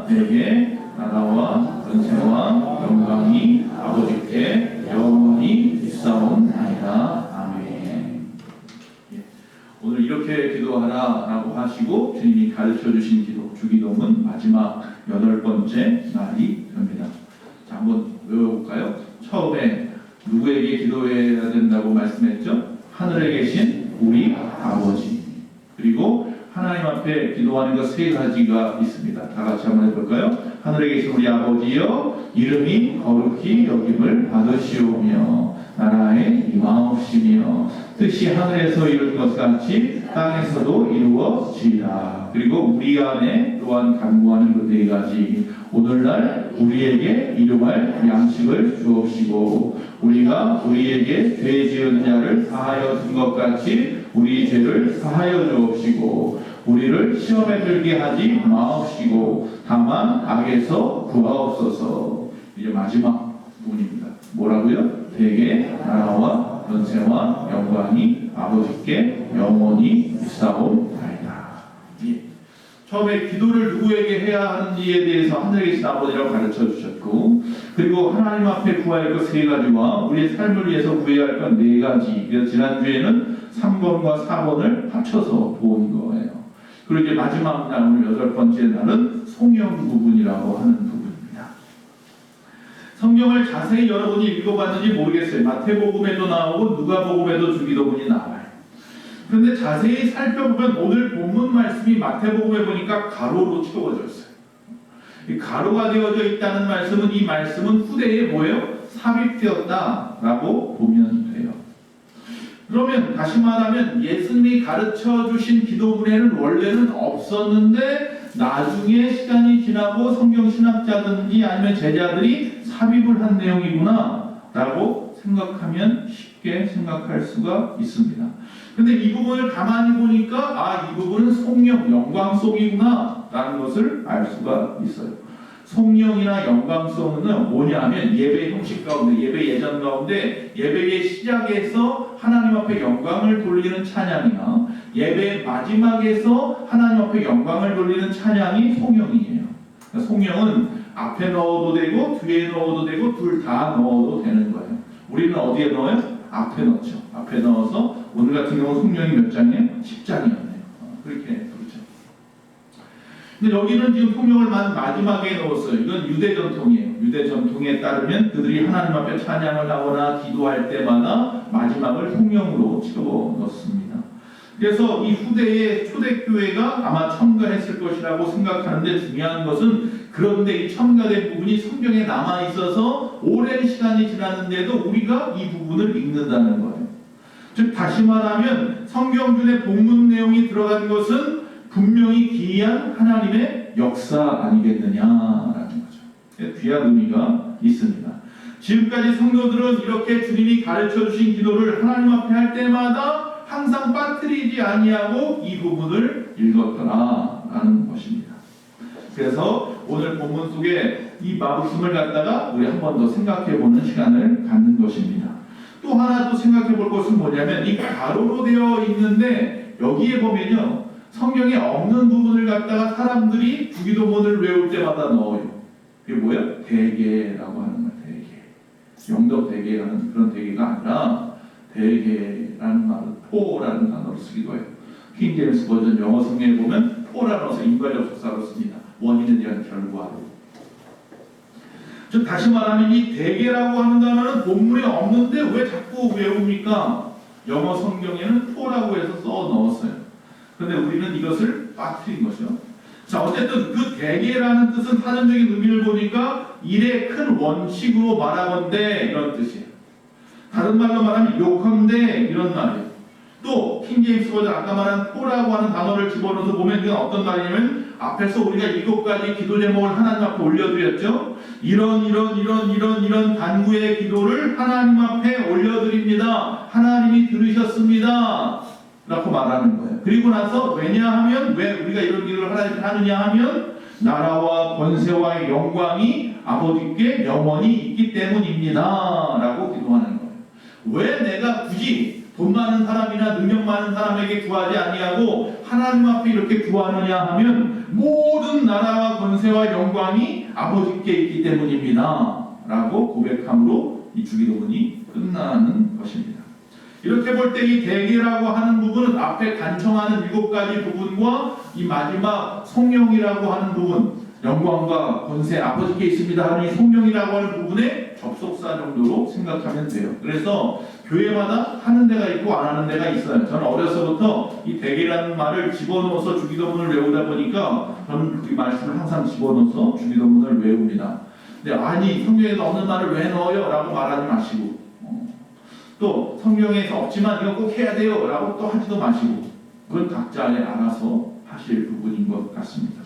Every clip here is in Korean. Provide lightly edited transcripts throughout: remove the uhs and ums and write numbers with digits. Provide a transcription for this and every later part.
때마다 대개 나라와 권세와 영광이 아버지께 영원히 있사옵나이다. 아멘. 오늘 이렇게 기도하라라고 하시고 주님이 가르쳐주신 기도, 주기도문 마지막 8번째 날이 됩니다. 자, 한번 외워볼까요? 처음에 누구에게 기도해야 된다고 말씀했죠? 하늘에 계신 우리 아버지. 그리고 하나님 앞에 기도하는 것 3가지가 있습니다. 다 같이 한번 해볼까요? 하늘에 계신 우리 아버지여, 이름이 거룩히 여김을 받으시오며 나라에 임하옵시며 뜻이 하늘에서 이룬 것 같이 땅에서도 이루어지이다. 그리고 우리 안에 또한 간구하는 그 4가지. 오늘날 우리에게 일용할 양식을 주옵시고 우리가 우리에게 죄 지은 자를 사하여 준 것 같이 우리 죄를 사하여 주옵시고 우리를 시험에 들게 하지 마옵시고 다만 악에서 구하옵소서. 이제 마지막 부분입니다. 뭐라고요? 대개 나라와 권세와 영광이 아버지께 영원히 있사옵나이다. 처음에 기도를 누구에게 해야 하는지에 대해서 하늘에 계신 아버지라고 가르쳐 주셨고, 그리고 하나님 앞에 구할 것 3가지와 우리의 삶을 위해서 구해야 할 것 4가지. 그래서 지난주에는 3번과 4번을 합쳐서 본 거예요. 그리고 이제 마지막 날, 오늘 8번째 날은 송영 부분이라고 하는 부분입니다. 성경을 자세히 여러분이 읽어봤는지 모르겠어요. 마태복음에도 나오고 누가복음에도 주기도문이 나와요. 그런데 자세히 살펴보면 오늘 본문 말씀이 마태복음에 보니까 가로로 채워져 있어요. 이 가로가 되어져 있다는 말씀은 이 말씀은 후대에 뭐예요? 삽입되었다라고 보면 돼요. 그러면 다시 말하면 예수님이 가르쳐 주신 기도문에는 원래는 없었는데 나중에 시간이 지나고 성경 신학자든지 아니면 제자들이 삽입을 한 내용이구나 라고 생각하면 쉽게 생각할 수가 있습니다. 근데 이 부분을 가만히 보니까 이 부분은 송영, 영광송이구나 라는 것을 알 수가 있어요. 송영이나 영광송은 뭐냐면 예배 형식 가운데, 예배 예전 가운데 예배의 시작에서 하나님 앞에 영광을 돌리는 찬양이나 예배 마지막에서 하나님 앞에 영광을 돌리는 찬양이 송영이에요. 그러니까 송영은 앞에 넣어도 되고 뒤에 넣어도 되고 둘 다 넣어도 되는 거예요. 우리는 어디에 넣어요? 앞에 넣죠. 앞에 넣어서 오늘 같은 경우 송영이 몇 장이에요? 10장이었네요. 그렇게 그렇죠. 근데 여기는 지금 송영을 마지막에 넣었어요. 이건 유대 전통이에요. 유대 전통에 따르면 그들이 하나님 앞에 찬양을 하거나 기도할 때마다 마지막을 송영으로 채워 넣습니다. 그래서 이 후대의 초대교회가 아마 첨가했을 것이라고 생각하는데 중요한 것은 그런데 이 첨가된 부분이 성경에 남아있어서 오랜 시간이 지났는데도 우리가 이 부분을 읽는다는 거예요. 즉 다시 말하면 성경중에 본문 내용이 들어간 것은 분명히 기이한 하나님의 역사 아니겠느냐라는 거죠. 귀한 의미가 있습니다. 지금까지 성도들은 이렇게 주님이 가르쳐 주신 기도를 하나님 앞에 할 때마다 항상 빠뜨리지 아니하고 이 부분을 읽었더라라는 것입니다. 그래서 오늘 본문 속에 이 말씀을 갖다가 우리 한 번 더 생각해보는 시간을 갖는 것입니다. 또 하나 또 생각해볼 것은 뭐냐면 이 가로로 되어 있는데 여기에 보면요 성경에 없는 부분을 갖다가 사람들이 주기도문을 외울 때마다 넣어요. 그게 뭐예요? 대개라고 하는 거예요. 대개. 영덕 대개라는 그런 대개가 아니라 대개라는 말은 포라는 단어로 쓰기도 해요. 킹 제임스 버전 영어 성경에 보면 포라는 것을 인과적 속사로 씁니다. 원인에 대한 결과로. 즉 다시 말하면 이 대개라고 하는 단어는 본문에 없는데 왜 자꾸 외웁니까? 영어 성경에는 포라고 해서 써 넣었어요. 그런데 우리는 이것을 빠뜨린 것이죠. 자, 어쨌든 그 대개라는 뜻은 사전적인 의미를 보니까 일의 큰 원칙으로 말하건대 이런 뜻이에요. 다른 말로 말하면 요컨대 이런 말이에요. 또 킹제임스 버전 아까 말한 포라고 하는 단어를 집어넣어서 보면 이건 어떤 말이냐면 앞에서 우리가 7가지 기도 제목을 하나님 앞에 올려드렸죠. 이런 간구의 기도를 하나님 앞에 올려드립니다. 하나님이 들으셨습니다. 라고 말하는 거예요. 그리고 나서 왜냐하면 왜 우리가 이런 기도를 하나님께 하느냐 하면 나라와 권세와 영광이 아버지께 영원히 있기 때문입니다. 라고 기도하는 거예요. 왜 내가 굳이 돈 많은 사람이나 능력 많은 사람에게 구하지 아니하고 하나님 앞에 이렇게 구하느냐 하면 모든 나라와 권세와 영광이 아버지께 있기 때문입니다. 라고 고백함으로 이 주기도문이 끝나는 것입니다. 이렇게 볼 때 이 대계라고 하는 부분은 앞에 간청하는 7가지 부분과 이 마지막 성령이라고 하는 부분, 영광과 권세 아버지께 있습니다 하는 이 성령이라고 하는 부분의 접속사 정도로 생각하면 돼요. 그래서 교회마다 하는 데가 있고 안 하는 데가 있어요. 저는 어려서부터 이 대계라는 말을 집어넣어서 주기도문을 외우다 보니까 저는 그 말씀을 항상 집어넣어서 주기도문을 외웁니다. 근데 아니 성경에도 없는 말을 왜 넣어요? 라고 말하지 마시고 또 성경에서 없지만 이거 꼭 해야 돼요 라고 또 하지도 마시고 그건 각자의 알아서 하실 부분인 것 같습니다.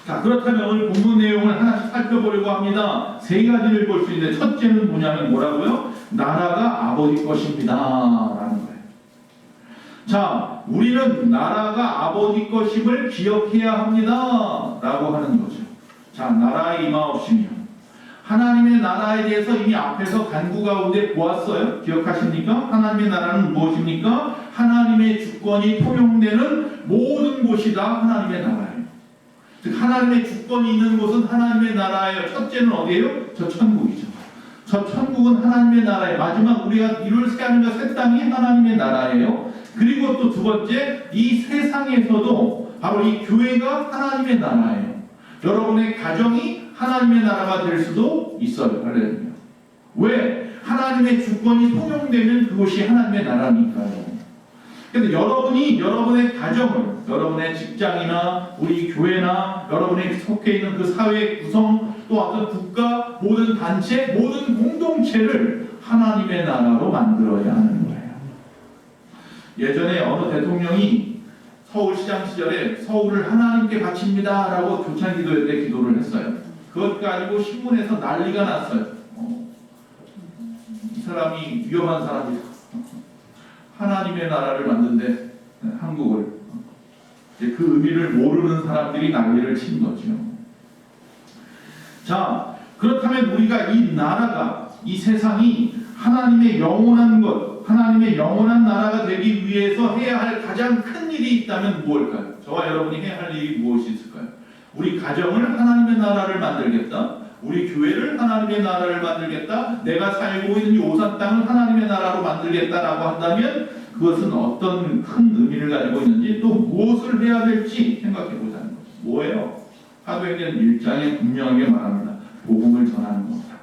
자, 그렇다면 오늘 본문 내용을 하나씩 살펴보려고 합니다. 3가지를 볼 수 있는데 첫째는 뭐냐면 뭐라고요? 나라가 아버지 것입니다 라는 거예요. 자, 우리는 나라가 아버지 것임을 기억해야 합니다 라고 하는 거죠. 자, 나라에 임하옵시며 하나님의 나라에 대해서 이미 앞에서 간구 가운데 보았어요. 기억하십니까? 하나님의 나라는 무엇입니까? 하나님의 주권이 통용되는 모든 곳이다 하나님의 나라예요. 즉 하나님의 주권이 있는 곳은 하나님의 나라예요. 첫째는 어디예요? 저 천국이죠. 저 천국은 하나님의 나라예요. 마지막 우리가 이룰 새 하늘과 새 땅이 하나님의 나라예요. 그리고 또 두 번째, 이 세상에서도 바로 이 교회가 하나님의 나라예요. 여러분의 가정이 하나님의 나라가 될 수도 있어요. 할렐루야. 왜? 하나님의 주권이 통용되면 그것이 하나님의 나라니까요. 그래서 여러분이 여러분의 가정을, 여러분의 직장이나 우리 교회나 여러분이 속해 있는 그 사회 구성, 또 어떤 국가, 모든 단체, 모든 공동체를 하나님의 나라로 만들어야 하는 거예요. 예전에 어느 대통령이 서울시장 시절에 서울을 하나님께 바칩니다 라고 교찬 기도회 때 기도를 했어요. 그것 가지고 신문에서 난리가 났어요. 이 사람이 위험한 사람이다. 하나님의 나라를 만든데 한국을 그 의미를 모르는 사람들이 난리를 친 거죠. 자, 그렇다면 우리가 이 나라가, 이 세상이 하나님의 영원한 것, 하나님의 영원한 나라가 되기 위해서 해야 할 가장 큰 일이 있다면 무엇일까요? 저와 여러분이 해야 할 일이 무엇이 있을까요? 우리 가정을 하나님의 나라를 만들겠다. 우리 교회를 하나님의 나라를 만들겠다. 내가 살고 있는 이 오산 땅을 하나님의 나라로 만들겠다라고 한다면 그것은 어떤 큰 의미를 가지고 있는지 또 무엇을 해야 될지 생각해 보자는 거죠. 뭐예요? 사도행전 1장에 분명하게 말합니다. 복음을 전하는 겁니다.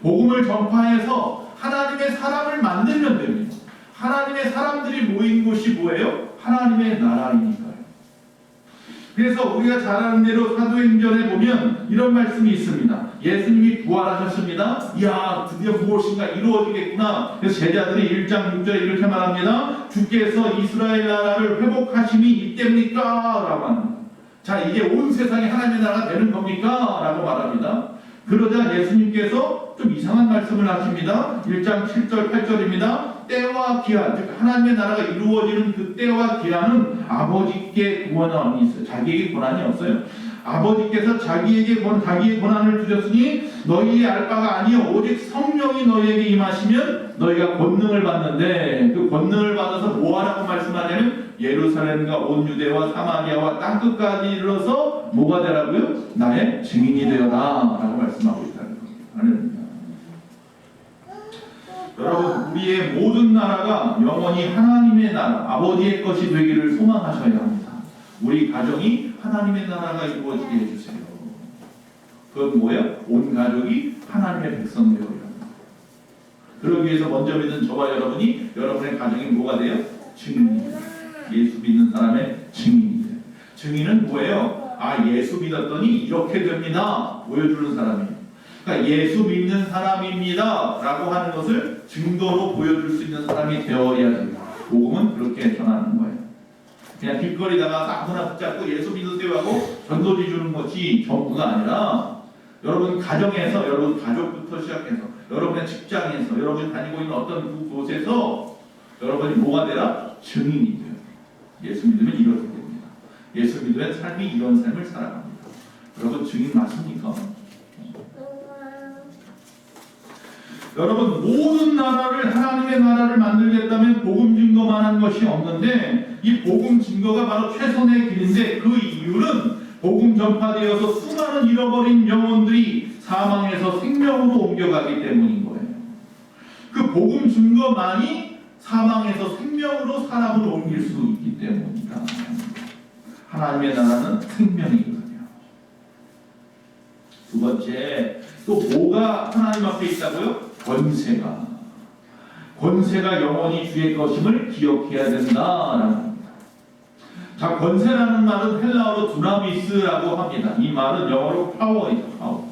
복음을 전파해서 하나님의 사람을 만들면 됩니다. 하나님의 사람들이 모인 곳이 뭐예요? 하나님의 나라이니까요. 그래서 우리가 잘 아는 대로 사도행전에 보면 이런 말씀이 있습니다. 예수님이 부활하셨습니다. 이야, 드디어 무엇인가 이루어지겠구나. 그래서 제자들이 1장 6절에 이렇게 말합니다. 주께서 이스라엘 나라를 회복하심이 이때입니까? 라고 합니다. 자, 이제 온 세상이 하나님의 나라가 되는 겁니까? 라고 말합니다. 그러자 예수님께서 좀 이상한 말씀을 하십니다. 1장 7절 8절입니다. 때와 기한, 즉 하나님의 나라가 이루어지는 그 때와 기한은 아버지께 권한이 있어요. 자기에게 권한이 없어요. 아버지께서 자기의 권한을 주셨으니 너희의 알 바가 아니요 오직 성령이 너희에게 임하시면 너희가 권능을 받는데 그 권능을 받아서 뭐하라고 말씀하냐면 예루살렘과 온 유대와 사마리아와 땅끝까지 이르러서 뭐가 되라고요? 나의 증인이 되어라 라고 말씀하고 있다는 겁니다. 여러분, 우리의 모든 나라가 영원히 하나님의 나라, 아버지의 것이 되기를 소망하셔야 합니다. 우리 가정이 하나님의 나라가 이루어지게 해주세요. 그건 뭐예요? 온 가족이 하나님의 백성 되어야 합니다. 그러기 위해서 먼저 믿는 저와 여러분이 여러분의 가정이 뭐가 돼요? 증인이 돼요. 예수 믿는 사람의 증인이 돼요. 증인은 뭐예요? 아, 예수 믿었더니 이렇게 됩니다. 보여주는 사람이에요. 그러니까 예수 믿는 사람입니다 라고 하는 것을 증거로 보여줄 수 있는 사람이 되어야 됩니다. 복음은 그렇게 전하는 거예요. 그냥 길거리 나가서 아무나 붙잡고 예수 믿으세요 하고 전도지 주는 것이 전부가 아니라 여러분 가정에서, 여러분 가족부터 시작해서, 여러분의 직장에서, 여러분이 다니고 있는 어떤 곳에서 여러분이 뭐가 되라? 증인이 돼요. 예수 믿으면 이렇게 됩니다. 예수 믿으면 삶이 이런 삶을 살아갑니다. 여러분 증인 맞습니까? 여러분, 모든 나라를, 하나님의 나라를 만들겠다면 복음 증거만 한 것이 없는데, 이 복음 증거가 바로 최선의 길인데, 그 이유는 복음 전파되어서 수많은 잃어버린 영혼들이 사망에서 생명으로 옮겨가기 때문인 거예요. 그 복음 증거만이 사망에서 생명으로 사람을 옮길 수 있기 때문이다. 하나님의 나라는 생명이거든요. 두 번째, 또 뭐가 하나님 앞에 있다고요? 권세가 영원히 주의 것임을 기억해야 된다라는 겁니다. 자, 권세라는 말은 헬라어로 두나미스라고 합니다. 이 말은 영어로 파워이죠. 파워.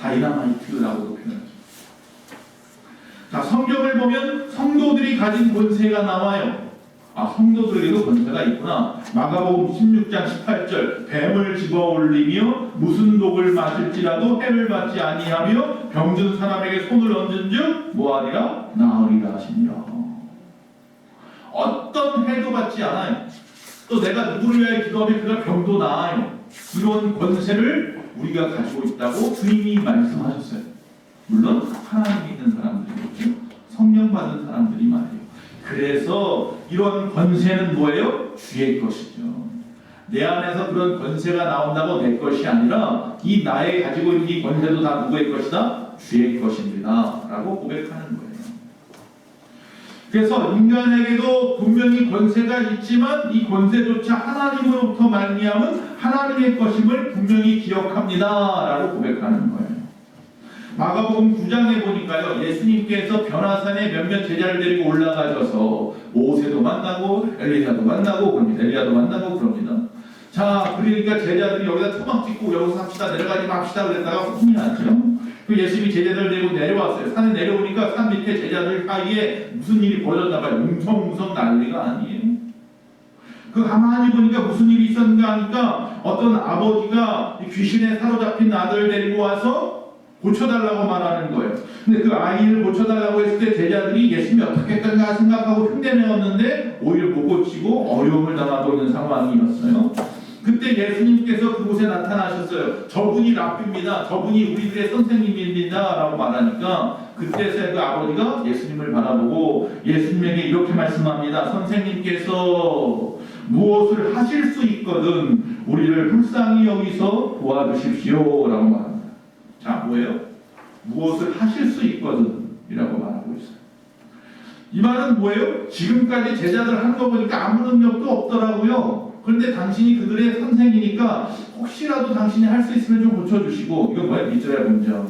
다이나마이트라고도 표현하죠. 자, 성경을 보면 성도들이 가진 권세가 나와요. 아, 성도들에게도 권세가 있구나. 마가복음 16장 18절, 뱀을 집어올리며 무슨 독을 마실지라도 해를 받지 아니하며 병든 사람에게 손을 얹은즉 뭐하리라? 나으리라 하시니라. 어떤 해도 받지 않아요. 또 내가 누구를 위하여 기도하면 그가 병도 나아요. 이런 권세를 우리가 가지고 있다고 주님이 말씀하셨어요. 물론 하나님 믿는 사람들이겠죠. 성령 받은 사람들이 말이에요. 그래서 이런 권세는 뭐예요? 주의 것이죠. 내 안에서 그런 권세가 나온다고 내 것이 아니라 이 나의 가지고 있는 이 권세도 다 누구의 것이다? 주의 것입니다. 라고 고백하는 거예요. 그래서 인간에게도 분명히 권세가 있지만 이 권세조차 하나님으로부터 말미암은 하나님의 것임을 분명히 기억합니다. 라고 고백하는 거예요. 마가복음 9장에 보니까요, 예수님께서 변화산에 몇몇 제자를 데리고 올라가셔서 모세도 만나고 엘리야도 만나고 그럽니다. 엘리야도 만나고 그럽니다. 자, 그러니까 제자들이 여기다 토막 찍고 여기서 삽시다, 내려가지 맙시다 그랬다가 혼이 났죠. 그 예수님이 제자들 데리고 내려왔어요. 산에 내려오니까 산 밑에 제자들 사이에 무슨 일이 벌어졌나 봐요. 웅성웅성 난리가 아니에요. 그 가만히 보니까 무슨 일이 있었는가 하니까 어떤 아버지가 귀신에 사로잡힌 아들 데리고 와서 고쳐달라고 말하는 거예요. 근데 그 아이를 고쳐달라고 했을 때 제자들이 예수님이 어떻게 했던가 생각하고 흉내내었는데 오히려 못 고치고 어려움을 당하고 있는 상황이었어요. 그때 예수님께서 그곳에 나타나셨어요. 저분이 랍비입니다. 저분이 우리들의 선생님입니다. 라고 말하니까 그때서야 그 아버지가 예수님을 바라보고 예수님에게 이렇게 말씀합니다. 선생님께서 무엇을 하실 수 있거든 우리를 불쌍히 여기서 도와주십시오. 라고 말합니다. 자, 뭐예요? 무엇을 하실 수 있거든 이라고 말하고 있어요. 이 말은 뭐예요? 지금까지 제자들 한 거 보니까 아무 능력도 없더라고요. 그런데 당신이 그들의 선생이니까 혹시라도 당신이 할 수 있으면 좀 고쳐주시고, 이건 뭐야? 믿어야 문제야.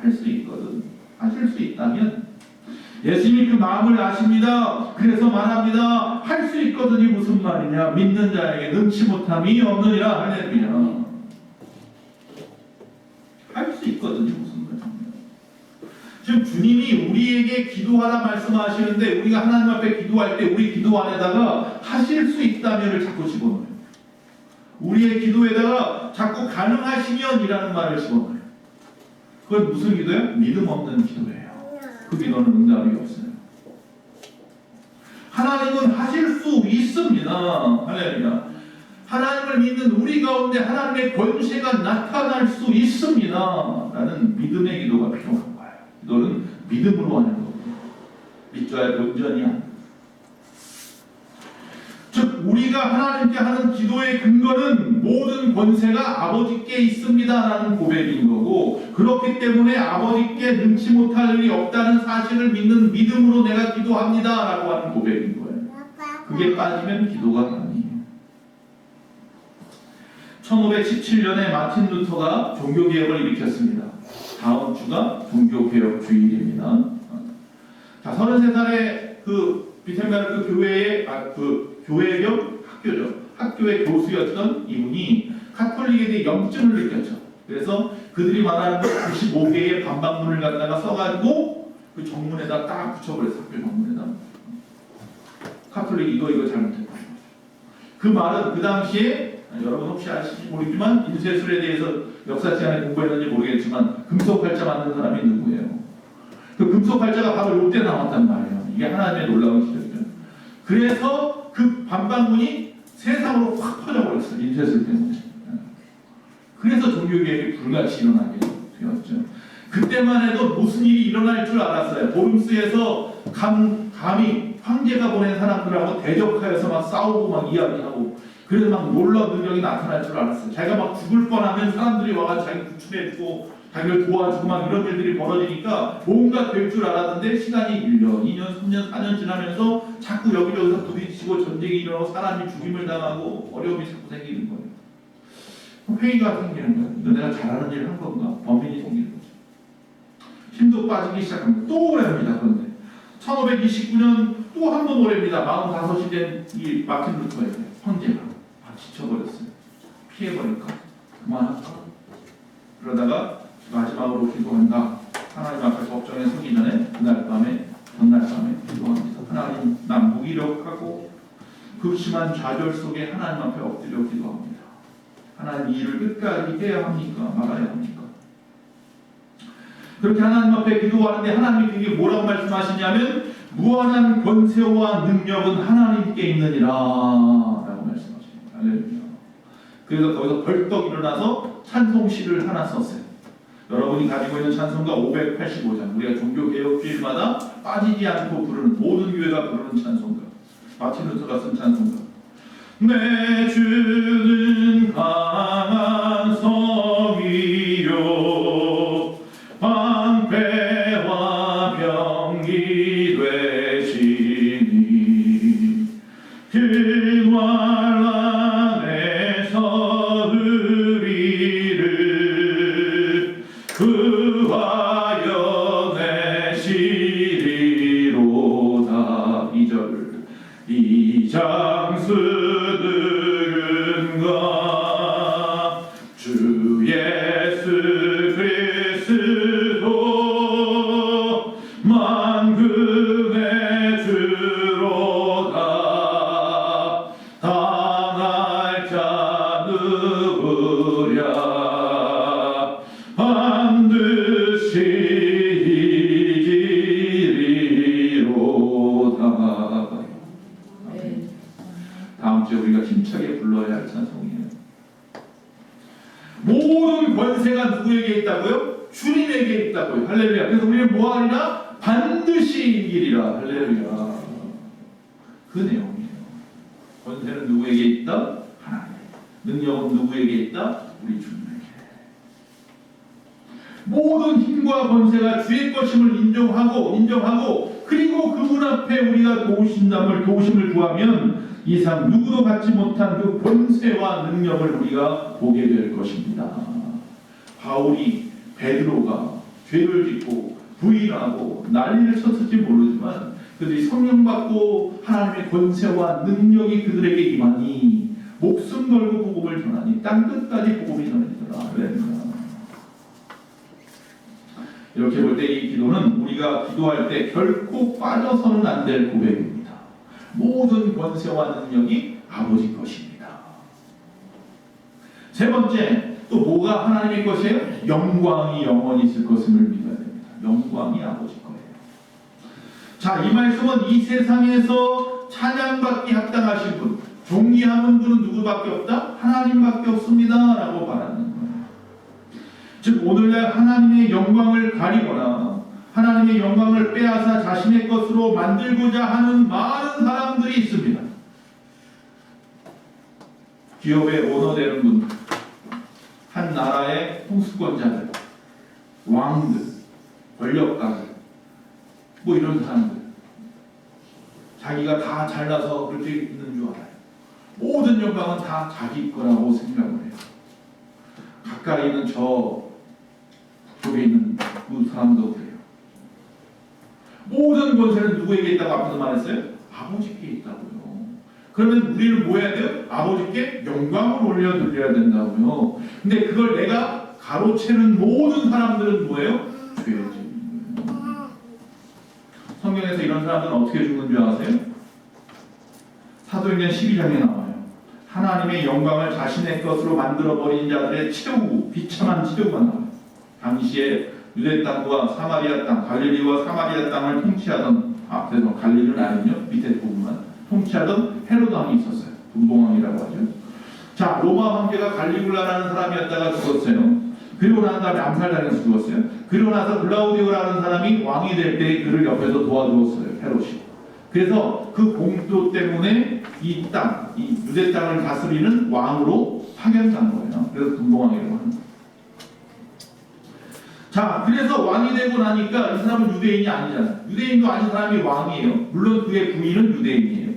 할 수 있거든. 하실 수 있다면 예수님이 그 마음을 아십니다. 그래서 말합니다. 할 수 있거든이 무슨 말이냐? 믿는 자에게 능치 못함이 없느니라. 할렐루야. 할 수 있거든요. 무슨 말이냐. 지금 주님이 우리에게 기도하라 말씀하시는데 우리가 하나님 앞에 기도할 때 우리 기도 안에다가 하실 수 있다면을 자꾸 집어넣어요. 우리의 기도에다가 자꾸 가능하시면이라는 말을 집어넣어요. 그건 무슨 기도예요? 믿음 없는 기도예요. 그 기도는 응답이 없어요. 하나님은 하실 수 있습니다. 할렐루야. 하나님을 믿는 우리 가운데 하나님의 권세가 나타날 수 있습니다. 라는 믿음의 기도가 필요한 거예요. 기도는 믿음으로 하는 겁니다. 믿자의 본전이 아닙니다. 즉 우리가 하나님께 하는 기도의 근거는 모든 권세가 아버지께 있습니다. 라는 고백인 거고, 그렇기 때문에 아버지께 능치 못할 일이 없다는 사실을 믿는 믿음으로 내가 기도합니다. 라고 하는 고백인 거예요. 그게 빠지면 기도가 아니에요. 1517년에 마틴 루터가 종교개혁을 일으켰습니다. 다음 주가 종교개혁 주일입니다. 자, 33살의 그 비텐베르크 교회의 교회 겸 학교죠. 학교의 교수였던 이분이 카톨릭에 대해 염증을 느꼈죠. 그래서 그들이 말하는 95개의 반박문을 갖다가 써가지고 그 정문에다 딱 붙여버렸어요. 학교 정문에다. 카톨릭 이거 잘못했다. 그 말은 그 당시에 여러분 혹시 아실지 모르지만 인쇄술에 대해서 역사 시간에 공부했는지 모르겠지만 금속팔자 만든 사람이 누구예요? 그 금속팔자가 바로 이때 나왔단 말이에요. 이게 하나님의 놀라운 기적이죠. 그래서 그 반박문이 세상으로 확 퍼져버렸어요. 인쇄술 때문에. 그래서 종교개혁이 불같이 일어나게 되었죠. 있었죠. 그때만 해도 무슨 일이 일어날 줄 알았어요. 보름스에서 감히 황제가 보낸 사람들하고 대적하여서 막 싸우고 막 이야기하고, 그래서 막 놀라운 능력이 나타날 줄 알았어요. 자기가 막 죽을 뻔하면 사람들이 와서 자기 구출해주고 자기를 도와주고 막 이런 일들이 벌어지니까 뭔가 될 줄 알았는데, 시간이 1년, 2년, 3년, 4년 지나면서 자꾸 여기저기서 부딪히고 전쟁이 일어나고 사람이 죽임을 당하고 어려움이 자꾸 생기는 거예요. 회의가 생기는 거예요. 이거 내가 잘하는 일을 한 건가? 범인이 생기는 거죠. 힘도 빠지기 시작합니다. 또 오래합니다. 그런데 1529년 또 한 번 오래입니다. 45이 된 이 마틴 루터에게 황제가 지쳐버렸어요. 피해버릴까? 그만할까? 그러다가 마지막으로 기도한다. 하나님 앞에 법정에 서기 전에 그날 밤에, 전날 밤에 기도합니다. 하나님, 난 무기력하고 극심한 좌절 속에 하나님 앞에 엎드려 기도합니다. 하나님, 이 일을 끝까지 해야 합니까? 말아야 합니까? 그렇게 하나님 앞에 기도하는데 하나님이 그게 뭐라고 말씀하시냐면, 무한한 권세와 능력은 하나님께 있느니라 라고 말씀하십니다. 할렐루야. 그래서 거기서 벌떡 일어나서 찬송시를 하나 썼어요. 여러분이 가지고 있는 찬송가 585장, 우리가 종교개혁주일마다 빠지지 않고 부르는, 모든 교회가 부르는 찬송가, 마틴 루터가 쓴 찬송가. 내 주는 강한 성이요 방패와 병기 되시니 그 환난에서 우리를 구하여 내시리로다. 2절 이 장수들은가 주 예수 그리스도 만군의 주로다. 당할 자 누구랴 반드시 이기리로다. 다음 주에 우리가 힘차게 불러야 할 찬송이에요. 모든 권세가 누구에게 있다고요? 주님에게 있다고요. 할렐루야. 그래서 우리는 뭐하리라? 반드시 이기리라. 할렐루야. 그 내용이에요. 권세는 누구에게 있다? 하나님. 능력은 누구에게 있다? 우리 주님에게. 모든 힘과 권세가 주의 것임을 인정하고 그리고 그분 앞에 우리가 도우심을 구하면 이상 누구도 갖지 못한 그 권세와 능력을 우리가 보게 될 것입니다. 바울이, 베드로가 죄를 짓고 부인하고 난리를 쳤을지 모르지만 그들이 성령 받고 하나님의 권세와 능력이 그들에게 임하니 목숨 걸고 복음을 전하니 땅끝까지 복음이 전해지더라. 이렇게 볼 때 이 기도는 우리가 기도할 때 결코 빠져서는 안 될 고백입니다. 모든 권세와 능력이 아버지 것입니다. 세 번째, 또 뭐가 하나님의 것이에요? 영광이 영원히 있을 것임을 믿어야 됩니다. 영광이 아버지 거예요. 자, 이 말씀은 이 세상에서 찬양받기 합당하신 분, 존귀한 분은 누구밖에 없다? 하나님밖에 없습니다 라고 말하는 거예요. 즉 오늘날 하나님의 영광을 가리거나 하나님의 영광을 빼앗아 자신의 것으로 만들고자 하는 많은 사람들이 있습니다. 기업의 오너 되는 분, 한 나라의 통수권자들, 왕들, 권력가들, 뭐 이런 사람들, 자기가 다 잘나서 그렇게 있는 줄 알아요. 모든 영광은 다 자기 거라고 생각을 해요. 가까이 있는 저쪽에 있는 그 사람도 그래요. 모든 권세는 누구에게 있다고 앞에서 말했어요? 아버지께 있다고요. 그러면 우리는 뭐 해야 돼요? 아버지께 영광을 올려드려야 된다고요. 근데 그걸 내가 가로채는 모든 사람들은 뭐예요? 죄지. 성경에서 이런 사람들은 어떻게 죽는 줄 아세요? 사도행전 12장에 나와요. 하나님의 영광을 자신의 것으로 만들어버린 자들의 최후 비참한 치료가 나와요. 당시에 유대 땅과 사마리아 땅, 갈릴리와 사마리아 땅을 통치하던, 앞에서 갈릴리는 아니요, 밑에 부분만 통치하던 헤로드 왕이 있었어요. 분봉왕이라고 하죠. 자, 로마 황제가 갈리굴라라는 사람이었다가 죽었어요. 그리고 난 다음에 암살당해서 죽었어요. 그리고 나서 글라우디오라는 사람이 왕이 될 때 그를 옆에서 도와주었어요. 헤롯이. 그래서 그 공도 때문에 이 땅, 이 유대 땅을 다스리는 왕으로 파견한 거예요. 그래서 분봉왕이라고 하는 거예요. 자, 그래서 왕이 되고 나니까 이 사람은 유대인이 아니잖아요. 유대인도 아닌 사람이 왕이에요. 물론 그의 부인은 유대인이에요.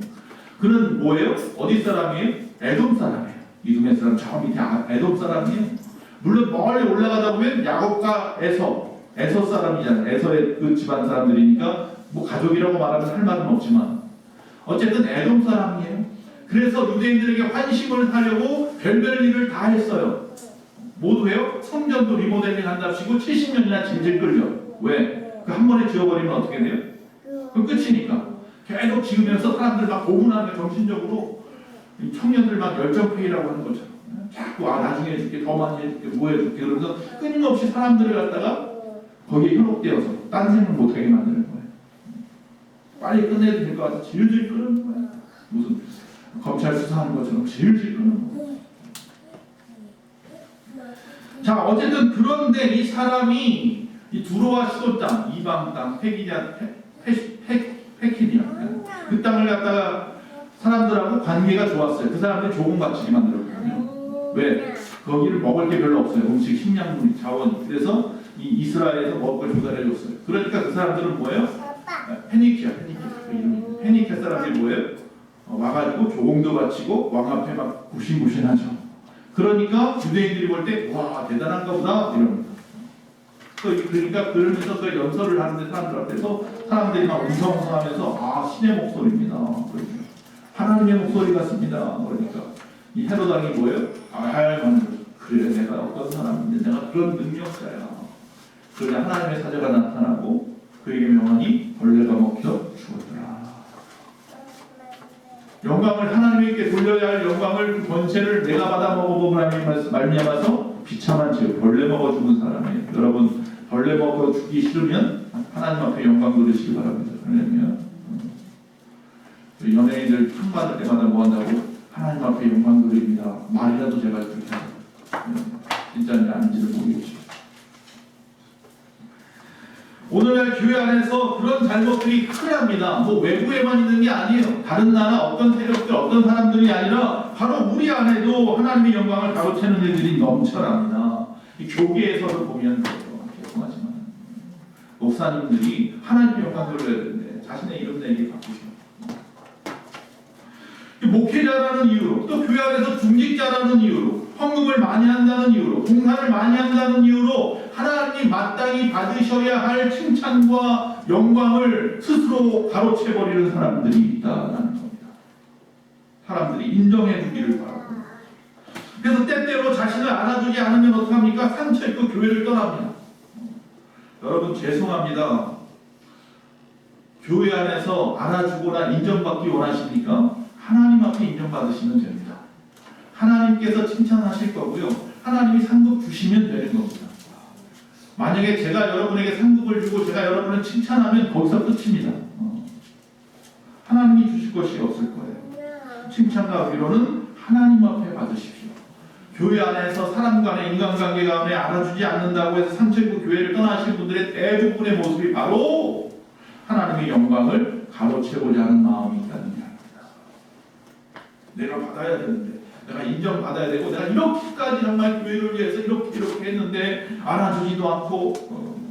그는 뭐예요? 어디 사람이에요? 에돔 사람이에요. 이두메 사람 저 밑에 에돔 사람이에요. 물론 멀리 올라가다 보면 야곱과 에서 사람이잖아요. 에서의 그 집안 사람들이니까 뭐 가족이라고 말하면 할 말은 없지만 어쨌든 에돔 사람이에요. 그래서 유대인들에게 환심을 사려고 별별 일을 다 했어요. 모두 해요? 성전도 리모델링 한답시고 70년이나 질질 끌려. 왜? 그 한 번에 지어버리면 어떻게 돼요? 그 끝이니까. 계속 지으면서 사람들 막 고문하는 정신적으로 청년들 막 열정페이라고 하는 거죠. 자꾸 나중에 해줄게, 더 많이 해줄게, 뭐 해줄게 그러면서 끊임없이 사람들을 갖다가 거기에 현혹되어서 딴 생각 못하게 만드는 거예요. 빨리 끝내도 될 것 같아 질질 끄는 거예요. 무슨 검찰 수사하는 것처럼 질질 끄는 거예요. 자, 어쨌든 그런데 이 사람이 이 두로와 시돈 땅, 이방 땅, 페키디아 그 땅을 갖다가 사람들하고 관계가 좋았어요. 그 사람들이 조공 바치게 만들었거든요. 왜? 거기를 먹을 게 별로 없어요. 음식, 식량물, 자원. 그래서 이 이스라엘에서 먹을 걸 조달해줬어요. 그러니까 그 사람들은 뭐예요? 페니키아 사람들이 뭐예요? 와가지고 조공도 바치고 왕 앞에 막 굽신굽신하죠. 그러니까 유대인들이 볼 때 와 대단한가 보다 이럽니다. 그러니까 그러면서 그 연설을 하는데 사람들 앞에서 사람들이 막 웅성웅성하면서 아 신의 목소리입니다. 그러니까 하나님의 목소리 같습니다. 그러니까 이 헤롯 왕이 뭐예요? 그래 내가 어떤 사람인데 내가 그런 능력자야. 그러자 하나님의 사자가 나타나고 그에게 명하니 벌레가 먹혀 죽었더라. 영광을 하나님께 돌려야 할 영광을 그 권세를 내가 받아 먹어보고 말미암아서 비참한 죄 벌레 먹어 죽은 사람이에요. 여러분 벌레 먹어 죽기 싫으면 하나님 앞에 영광 돌리시기 바랍니다. 왜냐면 연예인들 상 받을 때마다 뭐 한다고? 하나님 앞에 영광 돌립니다. 말이라도 제가 그렇게 합니다. 진짜인지 아닌지를 모르겠죠. 오늘날 교회 안에서 그런 잘못들이 흔합니다. 뭐 외부에만 있는 게 아니에요. 다른 나라 어떤 세력들 어떤 사람들이 아니라 바로 우리 안에도 하나님의 영광을 가로채는 일들이 넘쳐납니다. 이 교계에서도 보면 죄송하지만 목사님들이 하나님의 영광을 돌려야 되는데 자신의 이름 내게 바꾸시고 목회자라는 이유로 또 교회 안에서 중직자라는 이유로 헌금을 많이 한다는 이유로 봉사를 많이 한다는 이유로 하나님이 마땅히 받으셔야 할 칭찬과 영광을 스스로 가로채버리는 사람들이 있다는 겁니다. 사람들이 인정해 주기를 바라고 그래서 때때로 자신을 알아주지 않으면 어떡합니까? 상처 입고 교회를 떠납니다. 여러분 죄송합니다. 교회 안에서 알아주거나 인정받기 원하십니까? 하나님 앞에 인정받으시면 됩니다. 하나님께서 칭찬하실 거고요. 하나님이 상급 주시면 되는 겁니다. 만약에 제가 여러분에게 상급을 주고 제가 여러분을 칭찬하면 거기서 끝입니다. 하나님이 주실 것이 없을 거예요. 칭찬과 위로는 하나님 앞에 받으십시오. 교회 안에서 사람 간의 인간관계 가운데 알아주지 않는다고 해서 상처 입고 교회를 떠나신 분들의 대부분의 모습이 바로 하나님의 영광을 가로채고자 하는 마음이 있다는 게 내가 받아야 되는데 내가 인정받아야 되고 내가 이렇게까지 정말 교회를 위해서 이렇게 했는데 알아주지도 않고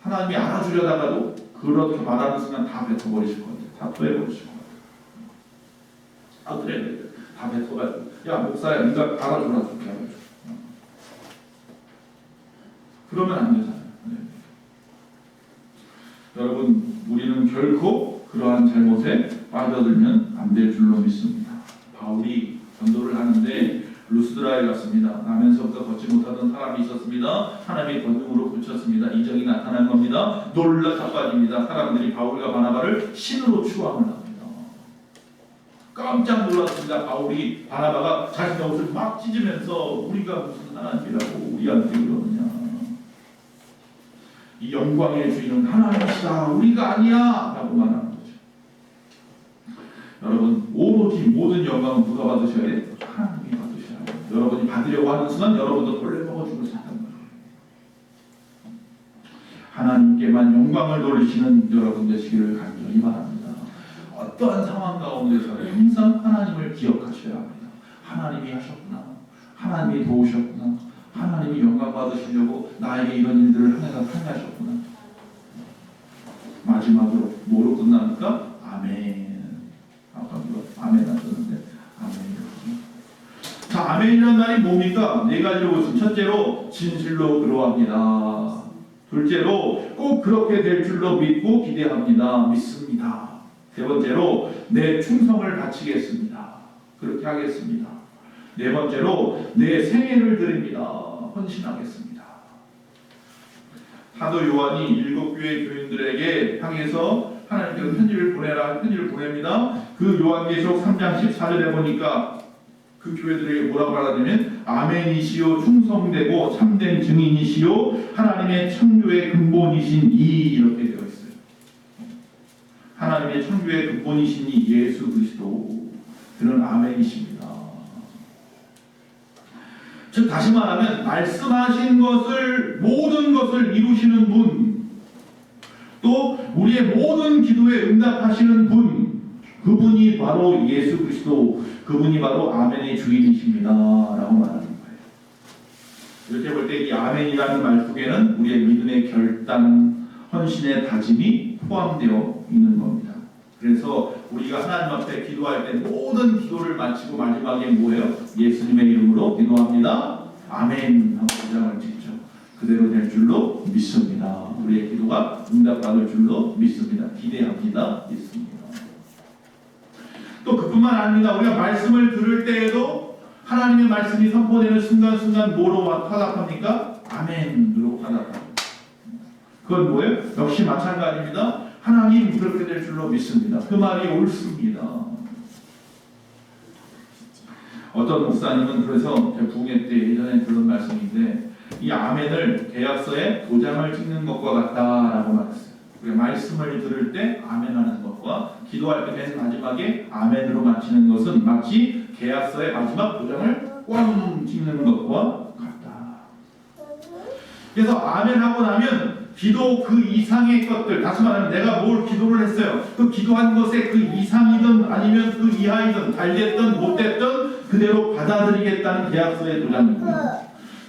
하나님이 알아주려다가도 그렇게 말하는 순간 다 뱉어버리실 것 같아요. 다 토해버리실 것 같아요. 그래 다 뱉어가지고 야 목사야 네가 알아주라 그렇게 하죠. 그러면 안 되잖아요. 네. 여러분 우리는 결코 그러한 잘못에 빠져들면 안 될 줄로 믿습니다. 바울이 전도를 하는데 루스드라에 갔습니다. 나면서부터 걷지 못하던 사람이 있었습니다. 하나님의 권능으로 고쳤습니다. 이적이 나타난 겁니다. 놀라 자빠집니다. 사람들이 바울과 바나바를 신으로 추앙을 합니다. 깜짝 놀랐습니다. 바울이 바나바가 자신의 옷을 막 찢으면서 우리가 무슨 하나님이라고 우리한테 그러느냐. 이 영광의 주인은 하나님이시다. 우리가 아니야. 라고 말하는 거죠. 여러분 오로지 모든 영광은 누가 받으셔야 돼요? 하나님이 받으셔야 돼요. 여러분이 받으려고 하는 순간 여러분도 돌려먹어 죽을 수 있단 말이에요. 하나님께만 영광을 돌리시는 여러분 되시기를 간절히 바랍니다. 어떠한 상황 가운데서 항상 하나님을 기억하셔야 합니다. 하나님이 하셨구나. 하나님이 도우셨구나. 하나님이 영광 받으시려고 나에게 이런 일들을 하셨구나. 마지막으로 뭐로 끝납니까? 아멘. 아까 아멘 하셨는데 아멘이거든요. 자, 아멘이라는 말이 뭡니까? 네 가지로 보시면 첫째로 진실로 그러합니다. 둘째로 꼭 그렇게 될 줄로 믿고 기대합니다. 믿습니다. 세 번째로 내 충성을 바치겠습니다. 그렇게 하겠습니다. 네 번째로 내 생애를 드립니다. 헌신하겠습니다. 사도 요한이 7교회 교인들에게 향해서 하나님께서 편지를 보내라 편지를 보냅니다. 그 요한계시록 3장 14절에 보니까 그 교회들에게 뭐라고 말하냐면 아멘이시요 충성되고 참된 증인이시요 하나님의 창조의 근본이신 이 이렇게 되어 있어요. 하나님의 창조의 근본이신 이 예수 그리스도 그는 아멘이십니다. 즉 다시 말하면 말씀하신 것을 모든 것을 이루시는 분, 또 우리의 모든 기도에 응답하시는 분, 그분이 바로 예수 그리스도, 그분이 바로 아멘의 주인이십니다 라고 말하는 거예요. 이렇게 볼 때 이 아멘이라는 말 속에는 우리의 믿음의 결단, 헌신의 다짐이 포함되어 있는 겁니다. 그래서 우리가 하나님 앞에 기도할 때 모든 기도를 마치고 마지막에 뭐예요? 예수님의 이름으로 기도합니다. 아멘 하고 도장을 찍죠. 그대로 될 줄로 믿습니다. 우리의 기도가 응답받을 줄로 믿습니다. 기대합니다. 믿습니다. 또 그뿐만 아닙니다. 우리가 말씀을 들을 때에도 하나님의 말씀이 선포되는 순간순간 뭐로 화답합니까? 아멘으로 화답합니다. 그건 뭐예요? 역시 마찬가지입니다. 하나님 그렇게 될 줄로 믿습니다. 그 말이 옳습니다. 어떤 목사님은 그래서 부흥회 때 예전에 들은 말씀인데 이 아멘을 계약서에 도장을 찍는 것과 같다라고 말했어요. 우리가 말씀을 들을 때 아멘하는 것과 기도할 때 맨 마지막에 아멘으로 마치는 것은 마치 계약서의 마지막 도장을 꽝 찍는 것과 같다. 그래서 아멘하고 나면 기도 그 이상의 것들, 다시 말하면 내가 뭘 기도를 했어요. 그 기도한 것에 그 이상이든 아니면 그 이하이든 잘됐든 못됐든 그대로 받아들이겠다는 계약서의 도장입니다.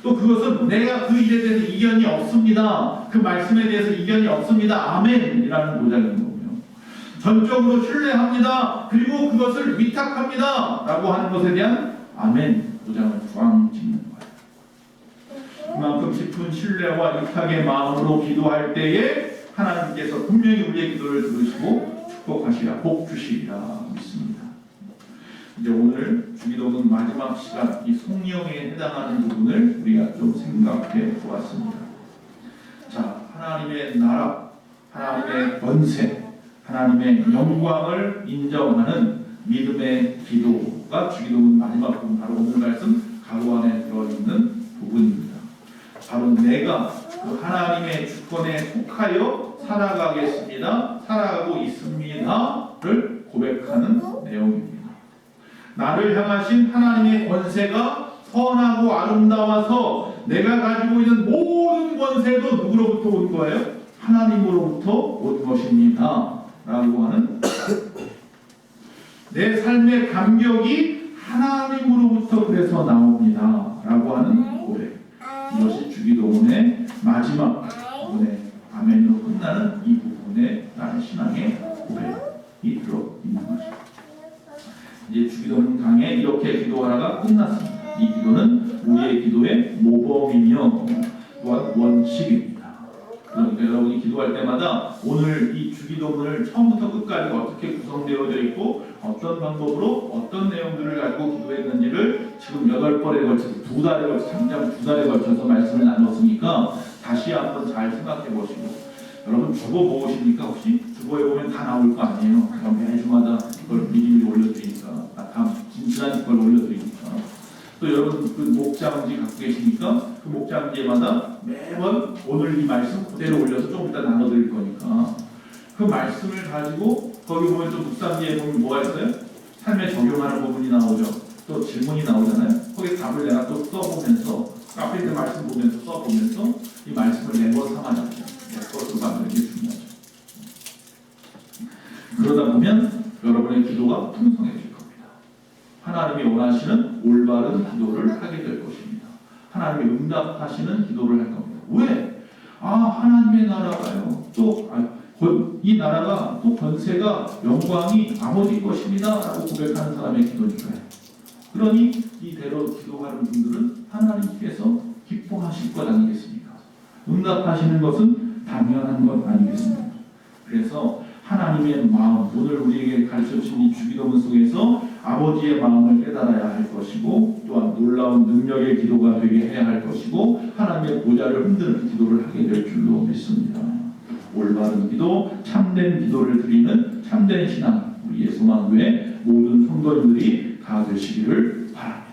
또 그것은 내가 그 일에 대해서 이견이 없습니다. 그 말씀에 대해서 이견이 없습니다. 아멘이라는 도장인 거고요. 전적으로 신뢰합니다. 그리고 그것을 위탁합니다. 라고 하는 것에 대한 아멘 도장을 꽝 찍는 거예요. 그만큼 깊은 신뢰와 위탁의 마음으로 기도할 때에 하나님께서 분명히 우리의 기도를 들으시고 축복하시라, 복 주시리라 믿습니다. 이제 오늘 주기도문 마지막 시간 이 성령에 해당하는 부분을 우리가 좀 생각해 보았습니다. 자, 하나님의 나라, 하나님의 권세, 하나님의 영광을 인정하는 믿음의 기도가 주기도문 마지막 부분, 바로 오늘 말씀 가로 안에 들어있는 부분입니다. 바로 내가 그 하나님의 주권에 속하여 살아가겠습니다, 살아가고 있습니다를 고백하는 내용입니다. 나를 향하신 하나님의 권세가 선하고 아름다워서 내가 가지고 있는 모든 권세도 누구로부터 온 거예요? 하나님으로부터 온 것입니다 라고 하는 내 삶의 감격이 하나님으로부터 그래서 나옵니다 라고 하는 고백. 이것이 주기도문의 마지막 부분에 아멘으로 끝나는 이 부분에 나의 신앙의 고백이 들어있는 것입니다. 이제 주기도문 강에 이렇게 기도하라가 끝났습니다. 이 기도는 우리의 기도의 모범이며 또한 원칙입니다. 그러니까 여러분이 기도할 때마다 오늘 이 주기도문을 처음부터 끝까지 어떻게 구성되어져 있고 어떤 방법으로 어떤 내용들을 가지고 기도했는지를 지금 8번에 걸쳐서 2달에 걸쳐서 당장 2달에 걸쳐서 말씀을 나눴으니까 다시 한번 잘 생각해 보시고, 여러분 주보 모으십니까? 혹시? 주보에 보면 다 나올 거 아니에요. 매주마다 그걸 미리미리 올려드리니까, 다음 지난 걸 올려드리니까. 또 여러분 그 목장지 갖고 계십니까? 그 목장지마다 매번 오늘 이 말씀 그대로 올려서 좀 이따 나눠드릴 거니까 그 말씀을 가지고 거기 보면 또 묵상지에 보면 뭐가 있어요? 삶에 적용하는 부분이 나오죠. 또 질문이 나오잖아요. 거기 답을 내가 또 써보면서 카페들 말씀 보면서 써보면서 이 말씀을 내 것 삼아야 돼요. 내 것으로 만드는 게 중요하죠. 그러다 보면 여러분의 기도가 풍성해질 겁니다. 하나님이 원하시는 올바른 기도를 하게 될 것입니다. 하나님이 응답하시는 기도를 할 겁니다. 왜? 하나님의 나라가요. 또 이 나라가 또 권세가 영광이 아버지 것입니다 라고 고백하는 사람의 기도니까요. 그러니 이대로 기도하는 분들은 하나님께서 기뻐하실 것 아니겠습니까? 응답하시는 것은 당연한 것 아니겠습니까? 그래서 하나님의 마음, 오늘 우리에게 가르쳐주신 이 주기도문 속에서 아버지의 마음을 깨달아야 할 것이고 또한 놀라운 능력의 기도가 되게 해야 할 것이고 하나님의 보좌를 흔드는 기도를 하게 될 줄로 믿습니다. 올바른 기도, 참된 기도를 드리는 참된 신앙, 우리의 소망교회 모든 성도님들이 다 되시기를 바랍니다.